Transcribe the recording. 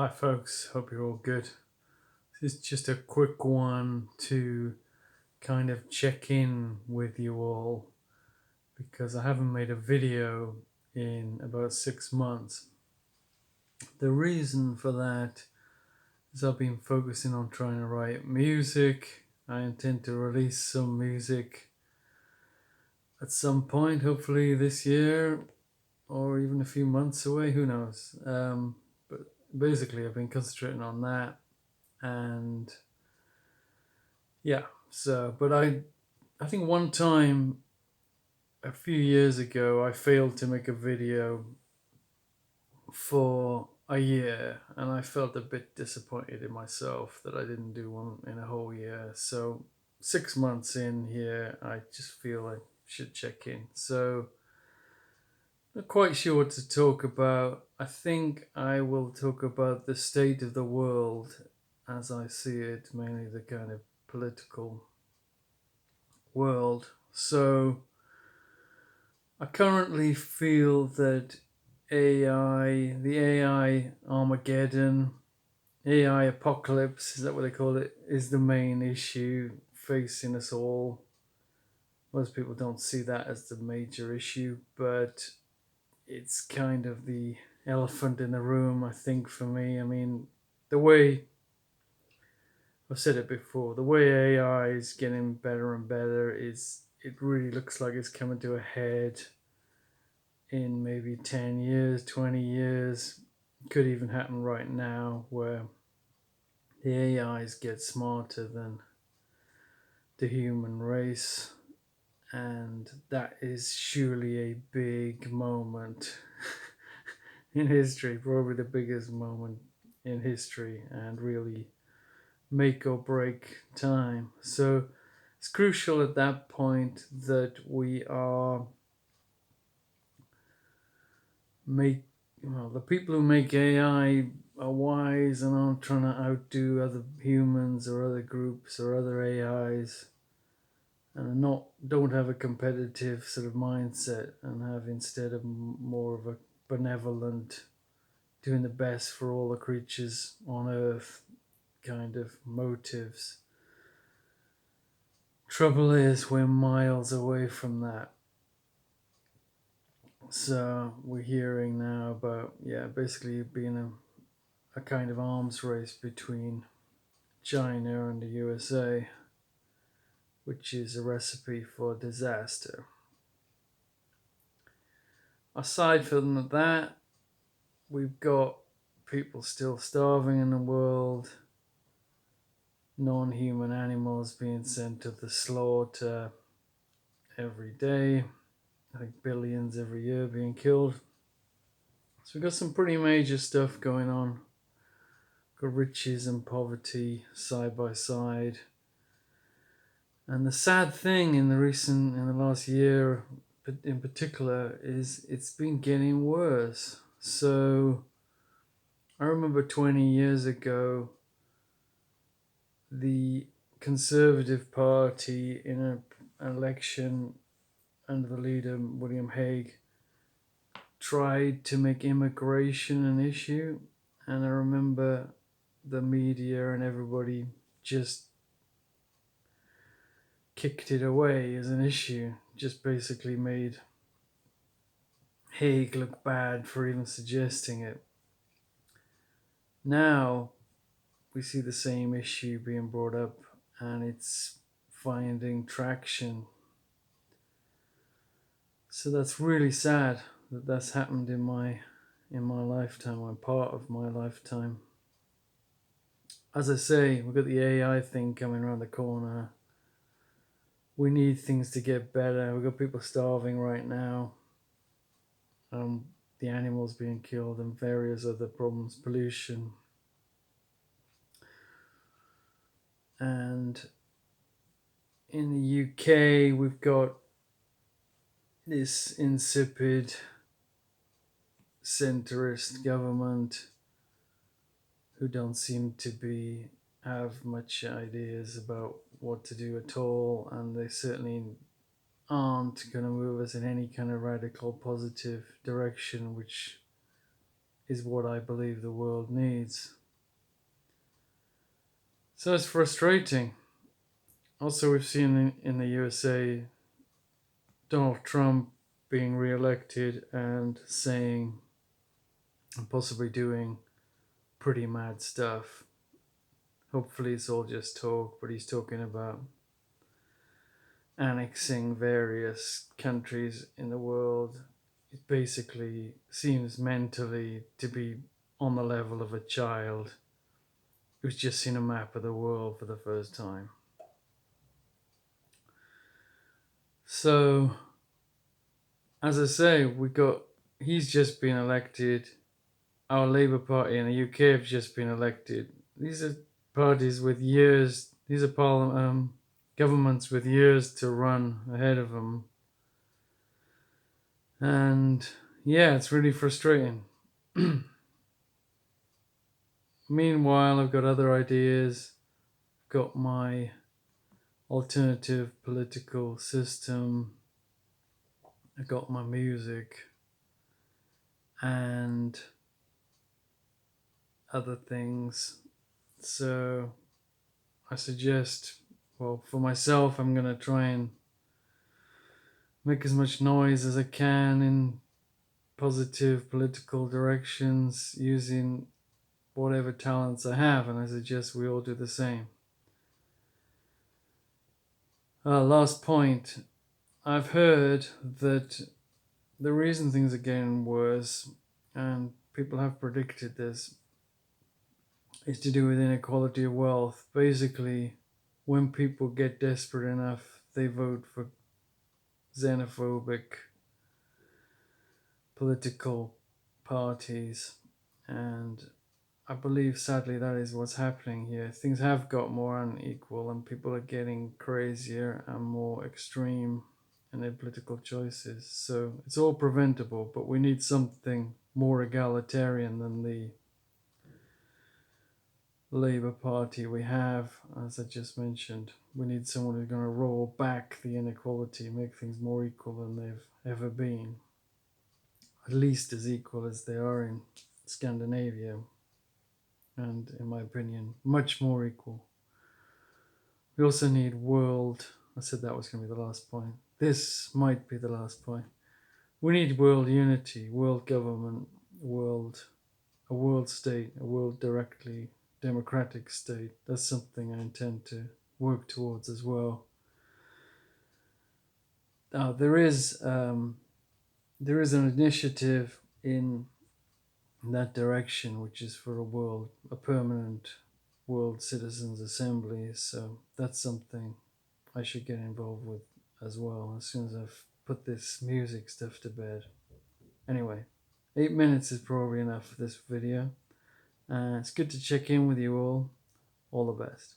Hi, folks. Hope you're all good. This is just a quick one to kind of check in with you all because I haven't made a video in about 6 months. The reason for that is I've been focusing on trying to write music. I intend to release some music at some point, hopefully this year or even a few months away, who knows. But basically, I've been concentrating on that and yeah. But I think one time a few years ago I failed to make a video for a year and I felt a bit disappointed in myself that I didn't do one in a whole year. So 6 months in here I just feel I should check in. So not quite sure what to talk about. I think I will talk about the state of the world as I see it, mainly the kind of political world. So I currently feel that the AI Armageddon, AI apocalypse, is that what they call it, is the main issue facing us all. Most people don't see that as the major issue, but it's kind of the elephant in the room, I think, for me. I mean, the way I've said it before, the way AI is getting better and better is it really looks like it's coming to a head in maybe 10 years, 20 years. Could even happen right now where the AIs get smarter than the human race. And that is surely a big moment in history, probably the biggest moment in history, and really make or break time. So it's crucial at that point that we are make the people who make AI are wise and aren't trying to outdo other humans or other groups or other AIs, and are not don't have a competitive sort of mindset and have instead of more of a benevolent, doing the best for all the creatures on Earth kind of motives. Trouble is, we're miles away from that. So we're hearing now about basically being a kind of arms race between China and the USA, which is a recipe for disaster. Aside from that, we've got people still starving in the world, non human animals being sent to the slaughter every day. I think billions every year being killed. So we've got some pretty major stuff going on. Got riches and poverty side by side. And the sad thing in the last year in particular is it's been getting worse. So I remember 20 years ago, the Conservative Party in an election under the leader William Hague tried to make immigration an issue, and I remember the media and everybody just kicked it away as an issue, just basically made Hague look bad for even suggesting it. Now we see the same issue being brought up and it's finding traction. So that's really sad that that's happened in my lifetime, or part of my lifetime. As I say, we've got the AI thing coming around the corner. We need things to get better. We've got people starving right now. The animals being killed and various other problems, pollution. And in the UK, we've got this insipid centrist government who don't seem to be have much ideas about what to do at all, and they certainly aren't going to move us in any kind of radical positive direction, which is what I believe the world needs. So it's frustrating. Also, we've seen in the USA Donald Trump being re-elected and saying and possibly doing pretty mad stuff. Hopefully it's all just talk, but he's talking about annexing various countries in the world. It basically seems mentally to be on the level of a child who's just seen a map of the world for the first time. So, as I say, he's just been elected. Our Labour Party in the UK have just been elected. These are parties with years. These are governments with years to run ahead of them. And yeah, it's really frustrating. Meanwhile, I've got other ideas. I've got my alternative political system. I've got my music and other things. So I suggest, well, for myself, I'm going to try and make as much noise as I can in positive political directions using whatever talents I have, and I suggest we all do the same. Last point. I've heard that the reason things are getting worse, and people have predicted this, is to do with inequality of wealth. Basically, when people get desperate enough, they vote for xenophobic political parties, and I believe sadly that is what's happening here. Things have got more unequal and people are getting crazier and more extreme in their political choices. So it's all preventable, but we need something more egalitarian than the Labour Party we have, as I just mentioned. We need someone who's going to roll back the inequality, make things more equal than they've ever been. At least as equal as they are in Scandinavia, and in my opinion, much more equal. We also need I said that was going to be the last point. This might be the last point. We need world unity, world government, a world state, a world directly democratic state. That's something I intend to work towards as well. There is an initiative in that direction, which is for a permanent World Citizens Assembly. So that's something I should get involved with as well as soon as I've put this music stuff to bed. Anyway, 8 minutes is probably enough for this video. It's good to check in with you all. All the best.